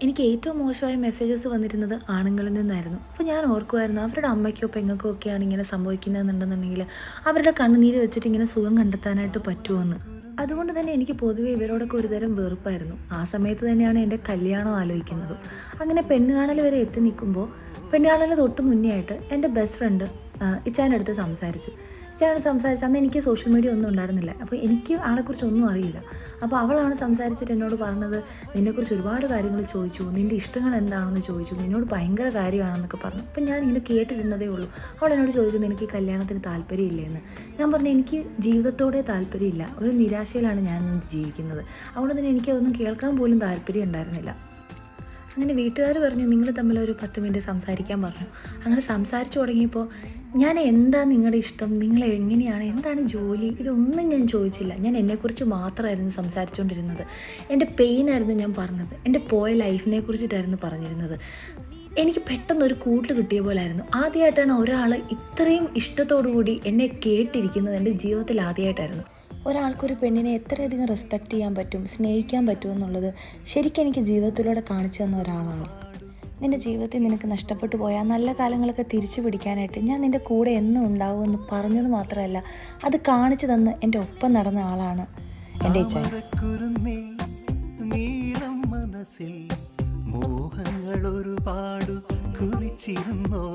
എനിക്ക് ഏറ്റവും മോശമായ മെസ്സേജസ് വന്നിരുന്നത് ആണുങ്ങളിൽ നിന്നായിരുന്നു. അപ്പോൾ ഞാൻ ഓർക്കുമായിരുന്നു അവരുടെ അമ്മയ്ക്കോ പെങ്ങൾക്കോ ഒക്കെയാണ് ഇങ്ങനെ സംഭവിക്കുന്നതെന്നുണ്ടെന്നുണ്ടെങ്കിൽ അവരുടെ കണ്ണുനീര് വെച്ചിട്ട് ഇങ്ങനെ സുഖം കണ്ടെത്താനായിട്ട് പറ്റുമെന്ന്. അതുകൊണ്ട് തന്നെ എനിക്ക് പൊതുവേ ഇവരോടൊക്കെ ഒരുതരം വെറുപ്പായിരുന്നു. ആ സമയത്ത് തന്നെയാണ് എൻ്റെ കല്യാണം ആലോചിക്കുന്നതും. അങ്ങനെ പെണ്ണ് കാണൽ വരെ എത്തി നിൽക്കുമ്പോൾ പെണ്ണ് കാണൽ തൊട്ട് മുന്നേ ആയിട്ട് എൻ്റെ ബെസ്റ്റ് ഫ്രണ്ട് ഇച്ചാൻ്റെ അടുത്ത് സംസാരിച്ചു. ഇച്ചാനോട് സംസാരിച്ച് അന്ന് എനിക്ക് സോഷ്യൽ മീഡിയ ഒന്നും ഉണ്ടായിരുന്നില്ല. അപ്പോൾ എനിക്ക് ആളെക്കുറിച്ചൊന്നും അറിയില്ല. അപ്പോൾ അവളാണ് സംസാരിച്ചിട്ട് എന്നോട് പറഞ്ഞത്, നിന്നെക്കുറിച്ച് ഒരുപാട് കാര്യങ്ങൾ ചോദിച്ചു, നിൻ്റെ ഇഷ്ടങ്ങൾ എന്താണെന്ന് ചോദിച്ചു, നിന്നോട് ഭയങ്കര കാര്യമാണെന്നൊക്കെ പറഞ്ഞു. അപ്പം ഞാൻ ഇങ്ങനെ കേട്ടിരുന്നതേ ഉള്ളൂ. അവൾ എന്നോട് ചോദിച്ചു, നിനക്ക് ഈ കല്യാണത്തിന് താല്പര്യമില്ലേന്ന്. ഞാൻ പറഞ്ഞു, എനിക്ക് ജീവിതത്തോടെ താല്പര്യമില്ല, ഒരു നിരാശയിലാണ് ഞാൻ ജീവിക്കുന്നത്. അതുകൊണ്ട് തന്നെ എനിക്കതൊന്നും കേൾക്കാൻ പോലും താല്പര്യം ഉണ്ടായിരുന്നില്ല. അങ്ങനെ വീട്ടുകാർ പറഞ്ഞു, നിങ്ങൾ തമ്മിൽ ഒരു 10 മിനിറ്റ് സംസാരിക്കാൻ പറഞ്ഞു. അങ്ങനെ സംസാരിച്ചു തുടങ്ങിയപ്പോൾ ഞാൻ എന്താ നിങ്ങളുടെ ഇഷ്ടം, നിങ്ങൾ എങ്ങനെയാണ്, എന്താണ് ജോലി, ഇതൊന്നും ഞാൻ ചോദിച്ചില്ല. ഞാൻ എന്നെക്കുറിച്ച് മാത്രമായിരുന്നു സംസാരിച്ചുകൊണ്ടിരുന്നത്. എൻ്റെ പെയിനായിരുന്നു ഞാൻ പറഞ്ഞത്, എൻ്റെ പോയ ലൈഫിനെ കുറിച്ചിട്ടായിരുന്നു പറഞ്ഞിരുന്നത്. എനിക്ക് പെട്ടെന്നൊരു കൂട്ട് കിട്ടിയ പോലായിരുന്നു. ആദ്യമായിട്ടാണ് ഒരാൾ ഇത്രയും ഇഷ്ടത്തോടു കൂടി എന്നെ കേട്ടിരിക്കുന്നത്. എൻ്റെ ജീവിതത്തിൽ ആദ്യമായിട്ടായിരുന്നു. ഒരാൾക്കൊരു പെണ്ണിനെ എത്രയധികം റെസ്പെക്റ്റ് ചെയ്യാൻ പറ്റും, സ്നേഹിക്കാൻ പറ്റും എന്നുള്ളത് ശരിക്കും എനിക്ക് ജീവിതത്തിലൂടെ കാണിച്ചു തന്ന ഒരാളാണ്. നിൻ്റെ ജീവിതത്തിൽ നിനക്ക് നഷ്ടപ്പെട്ടു പോയാൽ നല്ല കാലങ്ങളൊക്കെ തിരിച്ചു പിടിക്കാനായിട്ട് ഞാൻ നിൻ്റെ കൂടെ എന്നും ഉണ്ടാവുമെന്ന് പറഞ്ഞത് മാത്രമല്ല, അത് കാണിച്ചു തന്ന് എൻ്റെ ഒപ്പം നടന്ന ആളാണ് എൻ്റെ ഇച്ഛ. മനസ്സിൽ മോഹങ്ങൾ ഒരുപാട് കുറിച്ചിരുന്നോ.